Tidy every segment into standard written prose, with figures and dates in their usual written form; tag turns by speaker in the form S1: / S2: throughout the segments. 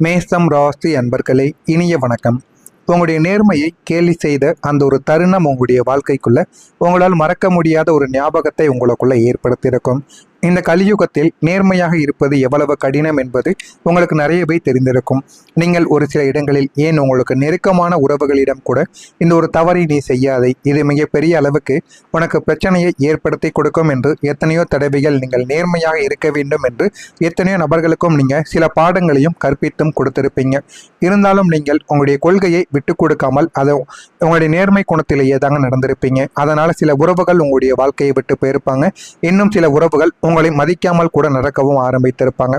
S1: மேசம் ராசி அன்பர்களே, இனிய வணக்கம். உங்களுடைய நேர்மையை கேலி செய்த அந்த ஒரு தருணம் உங்களுடைய வாழ்க்கைக்குள்ள உங்களால் மறக்க முடியாத ஒரு ஞாபகத்தை உங்களுக்குள்ள ஏற்படுத்தியிருக்கும். இந்த கலியுகத்தில் நேர்மையாக இருப்பது எவ்வளவு கடினம் என்பது உங்களுக்கு நிறையவே தெரிந்திருக்கும். நீங்கள் ஒரு சில இடங்களில், ஏன் உங்களுக்கு நெருக்கமான உறவுகளிடம் கூட இந்த ஒரு தவறை நீ செய்யாதே, இது மிகப்பெரிய அளவுக்கு உனக்கு பிரச்சனையை ஏற்படுத்தி கொடுக்கும் என்று எத்தனையோ தடவைகள் நீங்கள் நேர்மையாக இருக்க வேண்டும் என்று எத்தனையோ நபர்களுக்கும் நீங்கள் சில பாடங்களையும் கற்பித்தும் கொடுத்திருப்பீங்க. இருந்தாலும் நீங்கள் உங்களுடைய கொள்கையை விட்டு கொடுக்காமல் அதை உங்களுடைய நேர்மை குணத்திலேயே தாங்க நடந்திருப்பீங்க. அதனால் சில உறவுகள் உங்களுடைய வாழ்க்கையை விட்டு போயிருப்பாங்க. இன்னும் சில உறவுகள் உங்களை மதிக்காமல் கூட நடக்கவும் ஆரம்பித்திருப்பாங்க.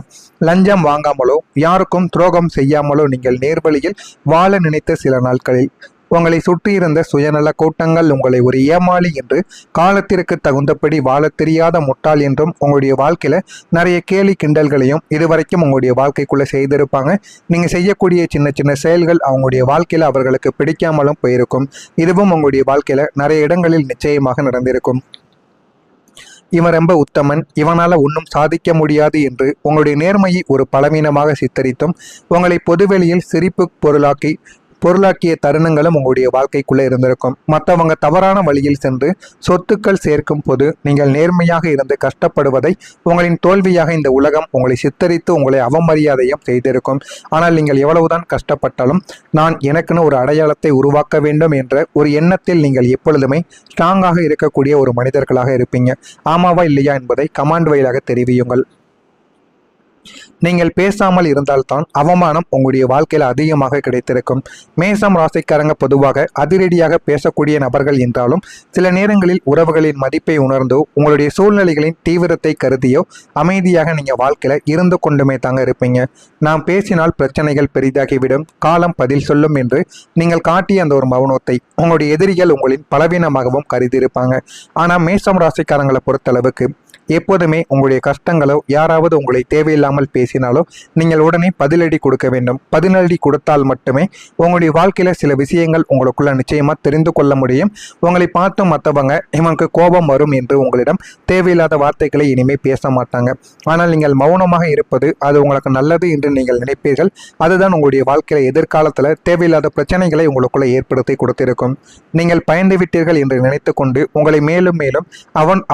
S1: லஞ்சம் வாங்காமலோ யாருக்கும் துரோகம் செய்யாமலோ நீங்கள் நேர்வழியில் வாழ நினைத்த சில நாட்களில் உங்களை சுற்றியிருந்த சுயநல கூட்டங்கள் உங்களை ஒரு ஏமாளி என்று, காலத்திற்கு தகுந்தபடி வாழ தெரியாத முட்டாள் என்றும் உங்களுடைய வாழ்க்கையில நிறைய கேலி கிண்டல்களையும் இதுவரைக்கும் உங்களுடைய வாழ்க்கைக்குள்ள செய்திருப்பாங்க. நீங்க செய்யக்கூடிய சின்ன சின்ன செயல்கள் அவங்களுடைய வாழ்க்கையில அவர்களுக்கு பிடிக்காமலும் போயிருக்கும். இதுவும் உங்களுடைய வாழ்க்கையில நிறைய இடங்களில் நிச்சயமாக நடந்திருக்கும். இவன் ரொம்ப உத்தமன், இவனால ஒன்றும் சாதிக்க முடியாது என்று உங்களுடைய நேர்மையை ஒரு பலவீனமாக சித்தரித்தும் உங்களை பொதுவெளியில் சிரிப்பு பொருளாக்கிய தருணங்களும் உங்களுடைய வாழ்க்கைக்குள்ளே இருந்திருக்கும். மற்றவங்க தவறான வழியில் சென்று சொத்துக்கள் சேர்க்கும் போது நீங்கள் நேர்மையாக இருந்து கஷ்டப்படுவதை உங்களின் தோல்வியாக இந்த உலகம் உங்களை சித்தரித்து உங்களை அவமரியாதையும் செய்திருக்கும். ஆனால் நீங்கள் எவ்வளவுதான் கஷ்டப்பட்டாலும் நான் எனக்குன்னு ஒரு அடையாளத்தை உருவாக்க வேண்டும் என்ற ஒரு எண்ணத்தில் நீங்கள் எப்பொழுதுமே ஸ்ட்ராங்காக இருக்கக்கூடிய ஒரு மனிதர்களாக இருப்பீங்க. ஆமாவா இல்லையா என்பதை கமெண்ட் வாயிலாக தெரிவியுங்கள். நீங்கள் பேசாமல் இருந்தால்தான் அவமானம் உங்களுடைய வாழ்க்கையில் அதிகமாக கிடைத்திருக்கும். மேசம் ராசிக்காரங்க பொதுவாக அதிரடியாக பேசக்கூடிய நபர்கள் என்றாலும் சில நேரங்களில் உறவுகளின் மதிப்பை உணர்ந்தோ உங்களுடைய சூழ்நிலைகளின் தீவிரத்தை கருதியோ அமைதியாக நீங்கள் வாழ்க்கையில் இருந்து கொண்டுமே தாங்க இருப்பீங்க. நாம் பேசினால் பிரச்சனைகள் பெரிதாகிவிடும், காலம் பதில் சொல்லும் என்று நீங்கள் காட்டிய அந்த ஒரு மௌனத்தை உங்களுடைய எதிரிகள் உங்களின் பலவீனமாகவும் கருதியிருப்பாங்க. ஆனால் மேசம் ராசிக்காரங்களை பொறுத்தளவுக்கு எப்போதுமே உங்களுடைய கஷ்டங்களோ யாராவது உங்களை தேவையில்லாமல் பேசினாலோ நீங்கள் உடனே பதிலடி கொடுக்க வேண்டும். பதிலடி கொடுத்தால் மட்டுமே உங்களுடைய வாழ்க்கையில சில விஷயங்கள் உங்களுக்குள்ள நிச்சயமா தெரிந்து கொள்ள முடியும். உங்களை பார்த்து மற்றவங்க இவனுக்கு கோபம் வரும் என்று உங்களிடம் தேவையில்லாத வார்த்தைகளை இனிமே பேச மாட்டாங்க. ஆனால் நீங்கள் மௌனமாக இருப்பது அது உங்களுக்கு நல்லது என்று நீங்கள் நினைப்பீர்கள். அதுதான் உங்களுடைய வாழ்க்கையில எதிர்காலத்துல தேவையில்லாத பிரச்சனைகளை உங்களுக்குள்ள ஏற்படுத்தி கொடுத்திருக்கும். நீங்கள் பயந்து விட்டீர்கள் என்று நினைத்து கொண்டு உங்களை மேலும் மேலும்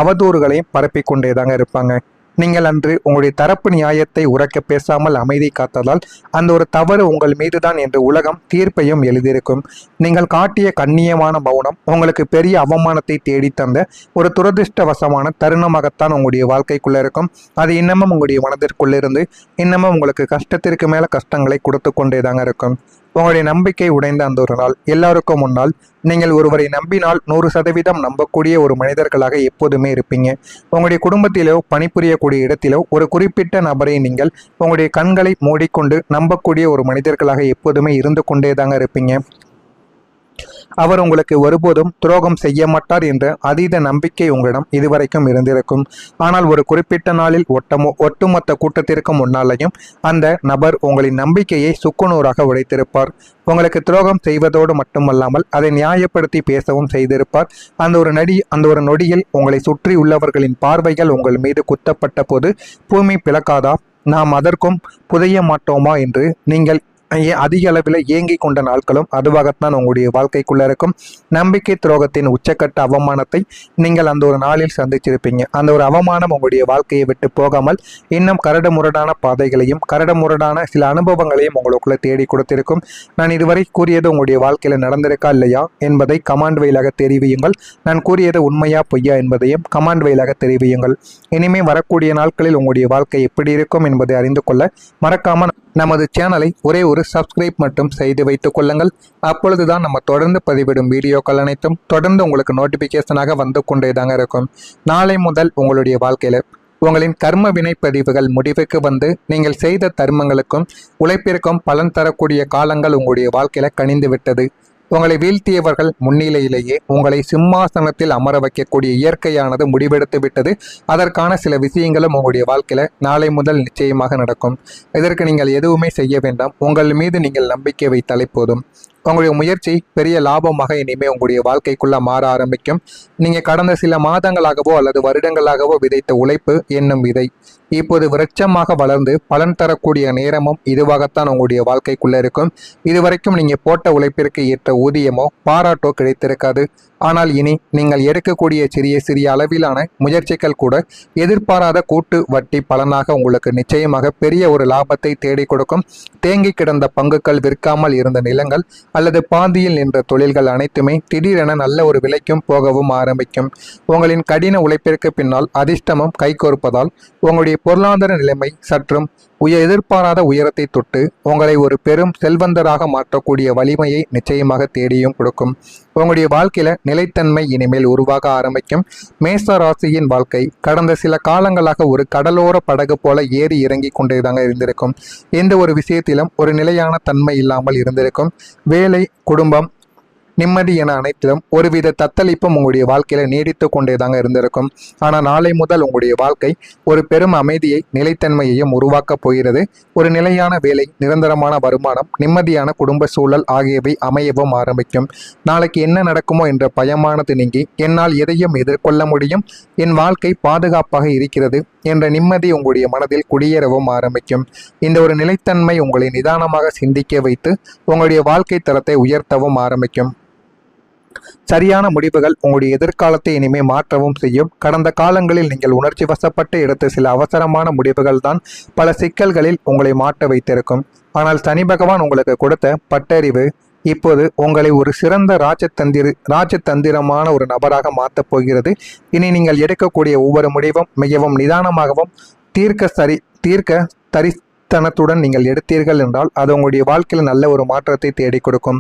S1: அவதூறுகளையும் பரப்பிக்கொண்டு தாங்க இருப்பாங்க. நீங்கள் அன்று உங்களுடைய தரப்பு நியாயத்தை உரக்க பேசாமல் அமைதி காத்ததால் அந்த ஒரு தவறு உங்கள் மீதுதான் என்று உலகம் தீர்ப்பையும் எழுதியிருக்கும். நீங்கள் காட்டிய கண்ணியமான மௌனம் உங்களுக்கு பெரிய அவமானத்தை தேடி தந்த ஒரு துரதிருஷ்டவசமான தருணமாகத்தான் உங்களுடைய வாழ்க்கைக்குள்ள இருக்கும். அது இன்னமும் உங்களுடைய மனதிற்குள்ளிருந்து இன்னமும் உங்களுக்கு கஷ்டத்திற்கு மேல கஷ்டங்களை கொடுத்து கொண்டே தாங்க இருக்கும். உங்களுடைய நம்பிக்கை உடைந்த அந்த ஒரு நாள் எல்லாருக்கும் முன்னால் நீங்கள் ஒருவரை நம்பினால் 100% நம்பக்கூடிய ஒரு மனிதர்களாக எப்போதுமே இருப்பீங்க. உங்களுடைய குடும்பத்திலோ பணிபுரியக்கூடிய இடத்திலோ ஒரு குறிப்பிட்ட நபரை நீங்கள் உங்களுடைய கண்களை மூடிக்கொண்டு நம்பக்கூடிய ஒரு மனிதர்களாக எப்போதுமே இருந்து கொண்டே தாங்க இருப்பீங்க. அவர் உங்களுக்கு ஒருபோதும் துரோகம் செய்ய மாட்டார் என்ற அதீத நம்பிக்கை உங்களிடம் இதுவரைக்கும் இருந்திருக்கும். ஆனால் ஒரு குறிப்பிட்ட நாளில் ஒட்டுமொத்த கூட்டத்திற்கு முன்னாலேயும் அந்த நபர் உங்களின் நம்பிக்கையை சுக்குநூறாக உடைத்திருப்பார். உங்களுக்கு துரோகம் செய்வதோடு மட்டுமல்லாமல் அதை நியாயப்படுத்தி பேசவும் செய்திருப்பார். அந்த ஒரு நொடியில் உங்களை சுற்றி உள்ளவர்களின் பார்வைகள் உங்கள் மீது குத்தப்பட்ட போது பூமி பிளக்காதா, நாம் அதற்கும் புதைய மாட்டோமா என்று நீங்கள் அதிக அளவில் ஏங்கி கொண்ட நாட்களும் அதுவாகத்தான் உங்களுடைய வாழ்க்கைக்குள்ள இருக்கும். நம்பிக்கை துரோகத்தின் உச்சக்கட்ட அவமானத்தை நீங்கள் அந்த ஒரு நாளில் சந்திச்சிருப்பீங்க. அந்த ஒரு அவமானம் உங்களுடைய வாழ்க்கையை விட்டு போகாமல் இன்னும் கரடுமுரடான பாதைகளையும் கரடுமுரடான சில அனுபவங்களையும் உங்களுக்குள்ள தேடி கொடுத்திருக்கும். நான் இதுவரை கூறியது உங்களுடைய வாழ்க்கையில நடந்திருக்கா இல்லையா என்பதை கமாண்ட் வாயிலாக தெரிவியுங்கள். நான் கூறியது உண்மையா பொய்யா என்பதையும் கமாண்ட் வாயிலாக தெரிவியுங்கள். இனிமே வரக்கூடிய நாட்களில் உங்களுடைய வாழ்க்கை எப்படி இருக்கும் என்பதை அறிந்து கொள்ள மறக்காம நமது சேனலை ஒரே ஒரு சப்ஸ்கிரைப் மட்டும் செய்து வைத்துக் கொள்ளுங்கள். அப்பொழுதுதான் நம்ம தொடர்ந்து பதிவிடும் வீடியோக்கள் அனைத்தும் தொடர்ந்து உங்களுக்கு நோட்டிபிகேஷனாக வந்து கொண்டே தாங்க இருக்கும். நாளை முதல் உங்களுடைய வாழ்க்கையில உங்களின் கர்ம வினைப்பதிவுகள் முடிவுக்கு வந்து நீங்கள் செய்த தர்மங்களுக்கும் உழைப்பிற்கும் பலன் தரக்கூடிய காலங்கள் உங்களுடைய வாழ்க்கையில கனிந்து விட்டது. உங்களை வீழ்த்தியவர்கள் முன்னிலையிலேயே உங்களை சிம்மாசனத்தில் அமர வைக்கக்கூடிய இயற்கையானது முடிவெடுத்து விட்டது. அதற்கான சில விஷயங்களும் உங்களுடைய வாழ்க்கையில நாளை முதல் நிச்சயமாக நடக்கும். இதற்கு நீங்கள் எதுவுமே செய்ய வேண்டாம். உங்கள் மீது நீங்கள் நம்பிக்கை வைத்தாலே போதும். உங்களுடைய முயற்சி பெரிய லாபமாக இனிமே உங்களுடைய வாழ்க்கைக்குள்ள மாற ஆரம்பிக்கும். நீங்க கடந்த சில மாதங்களாகவோ அல்லது வருடங்களாகவோ விதைத்த உழைப்பு என்னும் விதை இப்போது விருட்சமாக வளர்ந்து பலன் தரக்கூடிய நேரமும் இதுவாகத்தான் உங்களுடைய வாழ்க்கைக்குள்ள இருக்கும். இதுவரைக்கும் நீங்க போட்ட உழைப்பிற்கு ஏற்ற ஊதியமோ பாராட்டோ கிடைத்திருக்காது. ஆனால் இனி நீங்கள் எடுக்கக்கூடிய சிறிய சிறிய அளவிலான முயற்சிகள் கூட எதிர்பாராத கூட்டு வட்டி பலனாக உங்களுக்கு நிச்சயமாக பெரிய ஒரு லாபத்தை தேடி கொடுக்கும். தேங்கி கிடந்த பங்குகள், விற்காமல் இருந்த நிலங்கள் அல்லது பாதியில் நின்ற தொழில்கள் அனைத்துமே திடீரென நல்ல ஒரு விலைக்கும் போகவும் ஆரம்பிக்கும். உங்களின் கடின உழைப்பிற்கு பின்னால் அதிர்ஷ்டமும் கைகோர்ப்பதால் உங்களுடைய பொருளாதார நிலைமை சற்றும் எதிர்பாராத உயரத்தை தொட்டு உங்களை ஒரு பெரும் செல்வந்தராக மாற்றக்கூடிய வலிமையை நிச்சயமாக தேடியும் கொடுக்கும். உங்களுடைய வாழ்க்கையில நிலைத்தன்மை இனிமேல் உருவாக ஆரம்பிக்கும். மேச ராசியின் வாழ்க்கை கடந்த சில காலங்களாக ஒரு கடலோர படகு போல ஏறி இறங்கி கொண்டேதாங்க இருந்திருக்கும். எந்த ஒரு விஷயத்திலும் ஒரு நிலையான தன்மை இல்லாமல் இருந்திருக்கும். வேலை, குடும்பம், நிம்மதி என அனைத்திலும் ஒருவித தத்தளிப்பும் உங்களுடைய வாழ்க்கையில நீடித்து கொண்டேதாங்க இருந்திருக்கும். ஆனால் நாளை முதல் உங்களுடைய வாழ்க்கை ஒரு பெரும் அமைதியை, நிலைத்தன்மையையும் உருவாக்கப் போகிறது. ஒரு நிலையான வேலை, நிரந்தரமான வருமானம், நிம்மதியான குடும்ப சூழல் ஆகியவை அமையவும் ஆரம்பிக்கும். நாளைக்கு என்ன நடக்குமோ என்ற பயமானது நீங்கி என்னால் எதையும் எதிர்கொள்ள முடியும், என் வாழ்க்கை பாதுகாப்பாக இருக்கிறது என்ற நிம்மதி உங்களுடைய மனதில் குடியேறவும் ஆரம்பிக்கும். இந்த ஒரு நிலைத்தன்மை உங்களை நிதானமாக சிந்திக்க வைத்து உங்களுடைய வாழ்க்கை தரத்தை உயர்த்தவும் ஆரம்பிக்கும். சரியான முடிவுகள் உங்களுடைய எதிர்காலத்தை இனிமே மாற்றவும் செய்யும். கடந்த காலங்களில் நீங்கள் உணர்ச்சி வசப்பட்டு எடுத்த சில அவசரமான முடிவுகள் தான் பல சிக்கல்களில் உங்களை மாட்ட வைத்திருக்கும். ஆனால் சனி பகவான் உங்களுக்கு கொடுத்த பட்டறிவு இப்போது உங்களை ஒரு சிறந்த ராஜதந்திரமான ஒரு நபராக மாற்றப் போகிறது. இனி நீங்கள் எடுக்கக்கூடிய ஒவ்வொரு முடிவும் மிகவும் நிதானமாகவும் தீர்க்க தரித்தனத்துடன் நீங்கள் எடுத்தீர்கள் என்றால் அது உங்களுடைய வாழ்க்கையில் நல்ல ஒரு மாற்றத்தை தேடி கொடுக்கும்.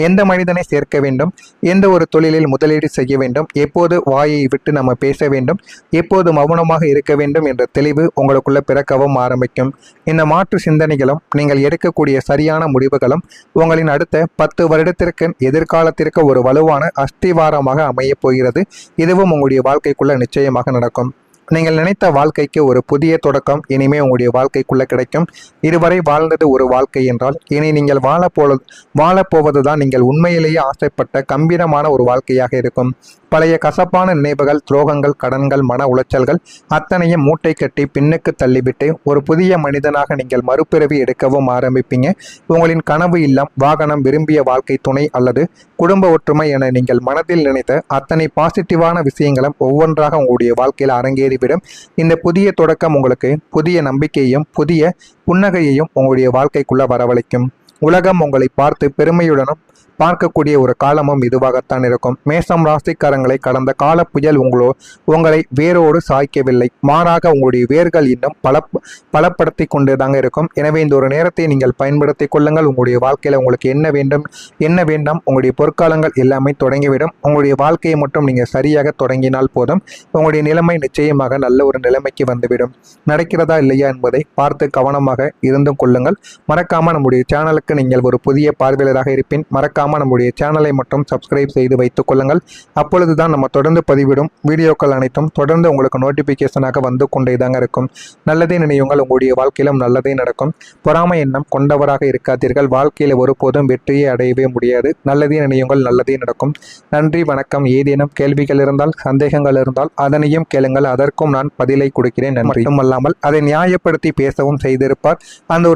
S1: எந்த மனிதனை சேர்க்க வேண்டும், எந்த ஒரு தொழிலில் முதலீடு செய்ய வேண்டும், எப்போது வாயை விட்டு நம்ம பேச வேண்டும், எப்போது மௌனமாக இருக்க வேண்டும் என்ற தெளிவு உங்களுக்குள்ள பிறக்கவும் ஆரம்பிக்கும். இந்த மாற்று சிந்தனைகளும் நீங்கள் எடுக்கக்கூடிய சரியான முடிவுகளும் உங்களின் அடுத்த 10 வருடத்திற்கு எதிர்காலத்திற்கு ஒரு வலுவான அஸ்திவாரமாக அமையப் போகிறது. இதுவும் உங்களுடைய வாழ்க்கைக்குள்ள நிச்சயமாக நடக்கும். நீங்கள் நினைத்த வாழ்க்கைக்கு ஒரு புதிய தொடக்கம் இனிமே உங்களுடைய வாழ்க்கைக்குள்ள கிடைக்கும். இதுவரை வாழ்ந்தது ஒரு வாழ்க்கை என்றால் இனி நீங்கள் வாழப்போவதுதான் நீங்கள் உண்மையிலேயே ஆசைப்பட்ட கம்பீரமான ஒரு வாழ்க்கையாக இருக்கும். பழைய கசப்பான நினைவுகள், துரோகங்கள், கடன்கள், மன உளைச்சல்கள் அத்தனையும் மூட்டை கட்டி பின்னுக்கு தள்ளிவிட்டு ஒரு புதிய மனிதனாக நீங்கள் மறுபிறவி எடுக்கவும் ஆரம்பிப்பீங்க. உங்களின் கனவு இல்லம், வாகனம், விரும்பிய வாழ்க்கை துணை அல்லது குடும்ப ஒற்றுமை என நீங்கள் மனதில் நினைத்த அத்தனை பாசிட்டிவான விஷயங்களும் ஒவ்வொன்றாக உங்களுடைய வாழ்க்கையில் அரங்கேறிவிடும். இந்த புதிய தொடக்கம் உங்களுக்கு புதிய நம்பிக்கையையும் புதிய புன்னகையையும் உங்களுடைய வாழ்க்கைக்குள்ள வரவழைக்கும். உலகம் உங்களை பார்த்து பெருமையுடனும் பார்க்கக்கூடிய ஒரு காலமும் இதுவாகத்தான் இருக்கும். மேசம் ராசிக்காரங்களை கடந்த கால புயல் உங்களை வேரோடு சாய்க்கவில்லை, மாறாக உங்களுடைய வேர்கள் இன்னும் பலப்படுத்தி கொண்டுதாங்க இருக்கும். எனவே இந்த ஒரு நேரத்தை நீங்கள் பயன்படுத்தி கொள்ளுங்கள். உங்களுடைய வாழ்க்கையில உங்களுக்கு என்ன வேண்டும், என்ன வேண்டாம், உங்களுடைய பொற்காலங்கள் எல்லாமே தொடங்கிவிடும். உங்களுடைய வாழ்க்கையை மட்டும் நீங்கள் சரியாக தொடங்கினால் போதும். உங்களுடைய நிலைமை நிச்சயமாக நல்ல ஒரு நிலைமைக்கு வந்துவிடும். நடக்கிறதா இல்லையா என்பதை பார்த்து கவனமாக இருந்து கொள்ளுங்கள். மறக்காம நம்முடைய சேனலுக்கு நீங்கள் ஒரு புதிய பார்வையாளராக இருப்பின் நம்முடைய சேனலை மட்டும் சப்ஸ்கிரைப் செய்து வைத்துக் கொள்ளுங்கள். அப்பொழுதுதான் நம்ம தொடர்ந்து பதிவிடும் வீடியோக்கள் அனைத்தும் தொடர்ந்து உங்களுக்கு நோட்டிபிகேஷனாக வந்து கொண்டேதாங்க இருக்கும். நல்லதே நினையுங்கள், உங்களுடைய வாழ்க்கையிலும் நல்லதே நடக்கும். பொறாமை எண்ணம் கொண்டவராக இருக்காதீர்கள். வாழ்க்கையில் ஒருபோதும் வெற்றியை அடையவே முடியாது. நல்லதே நினையுங்கள், நல்லதே நடக்கும். நன்றி, வணக்கம். ஏதேனும் கேள்விகள் இருந்தால், சந்தேகங்கள் இருந்தால் அதனையும் கேளுங்கள், அதற்கும் நான் பதிலை கொடுக்கிறேன். மட்டுமல்லாமல் அதை நியாயப்படுத்தி பேசவும் செய்திருப்பார். அந்த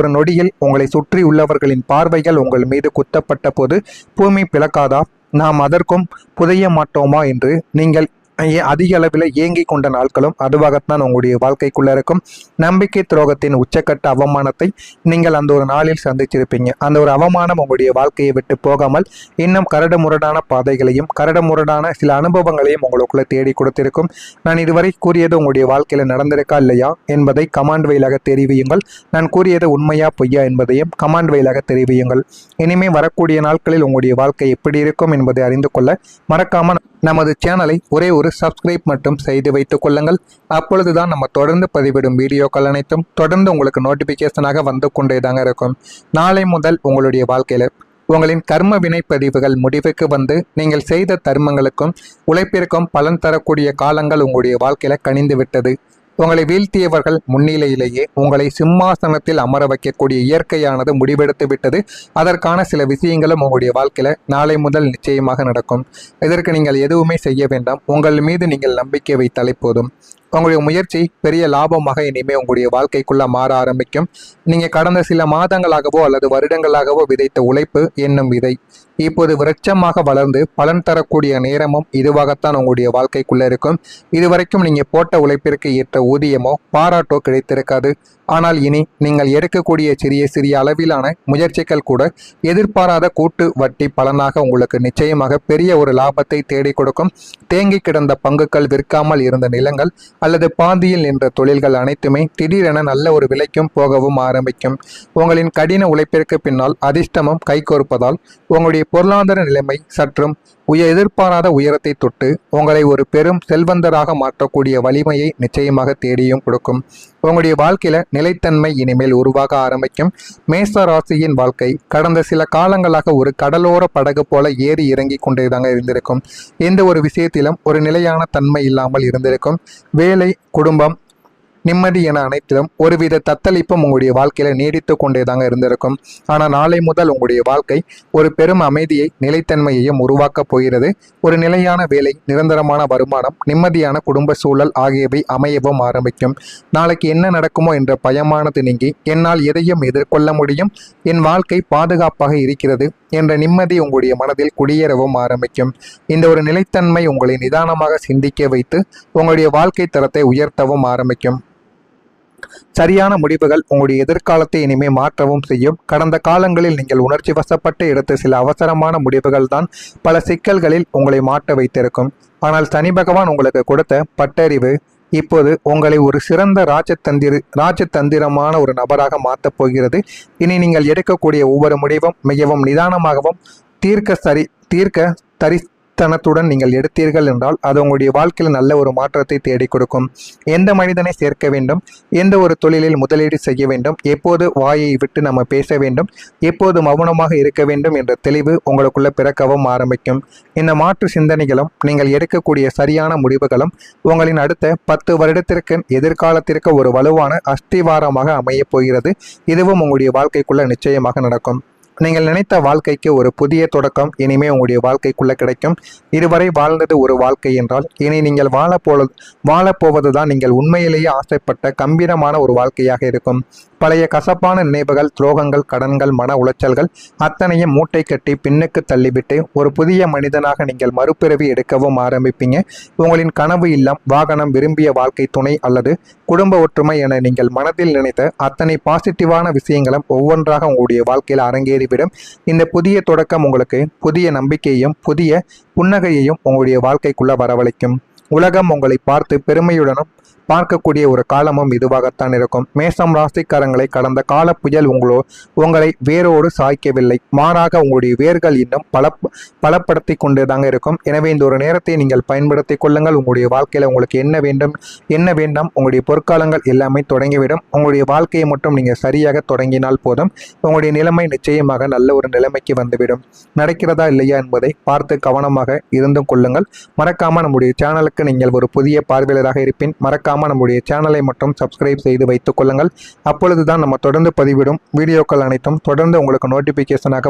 S1: ஒரு நொடியில் உங்களை சுற்றி உள்ளவர்களின் பார்வைகள் உங்கள் மீது குத்தப்பட்ட போது பூமி பிளக்காதா, நாம் அதற்கும் புதைய மாட்டோமா என்று நீங்கள் அதிக அளவில் ஏங்கி கொண்ட நாட்களும் அதுவாகத்தான் உங்களுடைய வாழ்க்கைக்குள்ள இருக்கும். நம்பிக்கை துரோகத்தின் உச்சக்கட்ட அவமானத்தை நீங்கள் அந்த ஒரு நாளில் சந்திச்சிருப்பீங்க. அந்த ஒரு அவமானம் உங்களுடைய வாழ்க்கையை விட்டு போகாமல் இன்னும் கரடுமுரடான பாதைகளையும் கரடுமுரடான சில அனுபவங்களையும் உங்களுக்குள்ள தேடி கொடுத்திருக்கும். நான் இதுவரை கூறியது உங்களுடைய வாழ்க்கையில நடந்திருக்கா இல்லையா என்பதை கமாண்ட் வழியாக தெரிவியுங்கள். நான் கூறியது உண்மையா பொய்யா என்பதையும் கமாண்ட் வழியாக தெரிவியுங்கள். இனிமே வரக்கூடிய நாட்களில் உங்களுடைய வாழ்க்கை எப்படி இருக்கும் என்பதை அறிந்து கொள்ள மறக்காம நமது சேனலை ஒரே ஒரு சப்ஸ்கிரைப் மட்டும் செய்து வைத்துக் கொள்ளுங்கள். அப்பொழுதுதான் நம்ம தொடர்ந்து பதிவிடும் வீடியோக்கள் அனைத்தும் தொடர்ந்து உங்களுக்கு நோட்டிபிகேஷனாக வந்து கொண்டேதாங்க இருக்கும். நாளை முதல் உங்களுடைய வாழ்க்கையில உங்களின் கர்ம வினை பதிவுகள் முடிவுக்கு வந்து நீங்கள் செய்த தர்மங்களுக்கும் உழைப்பிற்கும் பலன் தரக்கூடிய காலங்கள் உங்களுடைய வாழ்க்கையில கனிந்து விட்டது. உங்களை வீழ்த்தியவர்கள் முன்னிலையிலேயே உங்களை சிம்மாசனத்தில் அமர வைக்கக்கூடிய இயற்கையானது முடிவெடுத்து விட்டது. அதற்கான சில விஷயங்களும் உங்களுடைய வாழ்க்கையில நாளை முதல் நிச்சயமாக நடக்கும். இதற்கு நீங்கள் எதுவுமே செய்ய வேண்டாம். உங்கள் மீது நீங்கள் நம்பிக்கை வைத்தாலே போதும். உங்களுடைய முயற்சி பெரிய லாபமாக இனிமே உங்களுடைய வாழ்க்கைக்குள்ள மாற ஆரம்பிக்கும். நீங்க கடந்த சில மாதங்களாகவோ அல்லது வருடங்களாகவோ விதைத்த உழைப்பு என்னும் விதை இப்போது விருட்சமாக வளர்ந்து பலன் தரக்கூடிய நேரமும் இதுவாகத்தான் உங்களுடைய வாழ்க்கைக்குள்ள இருக்கும். இதுவரைக்கும் நீங்க போட்ட உழைப்பிற்கு ஏற்ற ஊதியமோ பாராட்டோ கிடைத்திருக்காது. ஆனால் இனி நீங்கள் எடுக்கக்கூடிய சிறிய சிறிய அளவிலான முயற்சிகள் கூட எதிர்பாராத கூட்டு வட்டி பலனாக உங்களுக்கு நிச்சயமாக பெரிய ஒரு லாபத்தை தேடி கொடுக்கும். தேங்கி கிடந்த பங்குகள், விற்காமல் இருந்த நிலங்கள் அல்லது பாதியில் நின்ற தொழில்கள் அனைத்துமே திடீரென நல்ல ஒரு விலைக்கும் போகவும் ஆரம்பிக்கும். உங்களின் கடின உழைப்பிற்கு பின்னால் அதிர்ஷ்டமும் கைகோர்ப்பதால் உங்களுடைய பொருளாதார நிலைமை சற்றும் எதிர்பாராத உயரத்தை தொட்டு உங்களை ஒரு பெரும் செல்வந்தராக மாற்றக்கூடிய வலிமையை நிச்சயமாக தேடியும் கொடுக்கும். உங்களுடைய வாழ்க்கையில நிலைத்தன்மை இனிமேல் உருவாக ஆரம்பிக்கும். மேச ராசியின் வாழ்க்கை கடந்த சில காலங்களாக ஒரு கடலோர படகு போல ஏறி இறங்கி கொண்டேதாங்க இருந்திருக்கும். எந்த ஒரு விஷயத்திலும் ஒரு நிலையான தன்மை இல்லாமல் இருந்திருக்கும். வேலை, குடும்பம், நிம்மதி என அனைத்திலும் ஒருவித தத்தளிப்பும் உங்களுடைய வாழ்க்கையில நீடித்து கொண்டேதாங்க இருந்திருக்கும். ஆனால் நாளை முதல் உங்களுடைய வாழ்க்கை ஒரு பெரும் அமைதியை, நிலைத்தன்மையையும் உருவாக்கப் போகிறது. ஒரு நிலையான வேலை, நிரந்தரமான வருமானம், நிம்மதியான குடும்ப சூழல் ஆகியவை அமையவும் ஆரம்பிக்கும். நாளைக்கு என்ன நடக்குமோ என்ற பயமானது நீங்கி என்னால் எதையும் எதிர்கொள்ள முடியும், என் வாழ்க்கை பாதுகாப்பாக இருக்கிறது என்ற நிம்மதி உங்களுடைய மனதில் குடியேறவும் ஆரம்பிக்கும். இந்த ஒரு நிலைத்தன்மை உங்களை நிதானமாக சிந்திக்க வைத்து உங்களுடைய வாழ்க்கை தரத்தை உயர்த்தவும் ஆரம்பிக்கும். சரியான முடிவுகள் உங்களுடைய எதிர்காலத்தை இனிமே மாற்றவும் செய்யும். கடந்த காலங்களில் நீங்கள் உணர்ச்சி வசப்பட்டு எடுத்த சில அவசரமான முடிவுகள் தான் பல சிக்கல்களில் உங்களை மாட்ட வைத்திருக்கும். ஆனால் சனி பகவான் உங்களுக்கு கொடுத்த பட்டறிவு இப்போது உங்களை ஒரு சிறந்த ராஜதந்திரமான ஒரு நபராக மாற்றப் போகிறது. இனி நீங்கள் எடுக்கக்கூடிய ஒவ்வொரு முடிவும் மிகவும் நிதானமாகவும் தீர்க்க தரித்தனத்துடன் நீங்கள் எடுத்தீர்கள் என்றால் அது உங்களுடைய வாழ்க்கையில் நல்ல ஒரு மாற்றத்தை தேடி கொடுக்கும். எந்த மனிதனை சேர்க்க வேண்டும், எந்த ஒரு தொழிலில் முதலீடு செய்ய வேண்டும், எப்போது வாயை விட்டு நம்ம பேச வேண்டும், எப்போது மௌனமாக இருக்க வேண்டும் என்ற தெளிவு உங்களுக்குள்ள பிறக்கவும் ஆரம்பிக்கும். இந்த மாற்று சிந்தனைகளும் நீங்கள் எடுக்கக்கூடிய சரியான முடிவுகளும் உங்களின் அடுத்த 10 வருடத்திற்கு எதிர்காலத்திற்கு ஒரு வலுவான அஸ்திவாரமாக அமையப் போகிறது. இதுவும் உங்களுடைய வாழ்க்கைக்குள்ள நிச்சயமாக நடக்கும். நீங்கள் நினைத்த வாழ்க்கைக்கு ஒரு புதிய தொடக்கம் இனிமே உங்களுடைய வாழ்க்கைக்குள்ள கிடைக்கும். இதுவரை வாழ்ந்தது ஒரு வாழ்க்கை என்றால் இனி நீங்கள் வாழப்போவது தான் நீங்கள் உண்மையிலேயே ஆசைப்பட்ட கம்பீரமான ஒரு வாழ்க்கையாக இருக்கும். பழைய கசப்பான நினைவுகள், துரோகங்கள், கடன்கள், மன உளைச்சல்கள் அத்தனையும் மூட்டை கட்டி பின்னுக்கு தள்ளிவிட்டு ஒரு புதிய மனிதனாக நீங்கள் மறுபிறவி எடுக்கவும் ஆரம்பிப்பீங்க. உங்களின் கனவு இல்லம், வாகனம், விரும்பிய வாழ்க்கை துணை அல்லது குடும்ப ஒற்றுமை என நீங்கள் மனதில் நினைத்த அத்தனை பாசிட்டிவான விஷயங்களும் ஒவ்வொன்றாக உங்களுடைய வாழ்க்கையில் அரங்கேறிவிடும். இந்த புதிய தொடக்கம் உங்களுக்கு புதிய நம்பிக்கையையும் புதிய புன்னகையையும் உங்களுடைய வாழ்க்கைக்குள்ள வரவழைக்கும். உலகம் உங்களை பார்த்து பெருமையுடனும் பார்க்கக்கூடிய ஒரு காலமும் இதுவாகத்தான் இருக்கும். மேசம் ராசிக்காரங்களை கடந்த கால புயல் உங்களை வேரோடு சாய்க்கவில்லை, மாறாக உங்களுடைய வேர்கள் இன்னும் பலப்படுத்தி கொண்டுதாங்க இருக்கும். எனவே இந்த ஒரு நேரத்தை நீங்கள் பயன்படுத்தி கொள்ளுங்கள். உங்களுடைய வாழ்க்கையில உங்களுக்கு என்ன வேண்டும், என்ன வேண்டாம், உங்களுடைய பொற்காலங்கள் எல்லாமே தொடங்கிவிடும். உங்களுடைய வாழ்க்கையை மட்டும் நீங்கள் சரியாக தொடங்கினால் போதும், உங்களுடைய நிலைமை நிச்சயமாக நல்ல ஒரு நிலைமைக்கு வந்துவிடும். நடக்கிறதா இல்லையா என்பதை பார்த்து கவனமாக இருந்து கொள்ளுங்கள். மறக்காம நம்முடைய சேனலுக்கு நீங்கள் ஒரு புதிய பார்வையாளராக இருப்பின் மறக்காம நம்முடைய சேனலை மட்டும் சப்ஸ்கிரைப் செய்து வைத்துக் கொள்ளுங்கள். அப்பொழுதுதான் நம்ம தொடர்ந்து பதிவிடும் வீடியோக்கள் அனைத்தும் தொடர்ந்து உங்களுக்கு நோட்டிபிகேஷனாக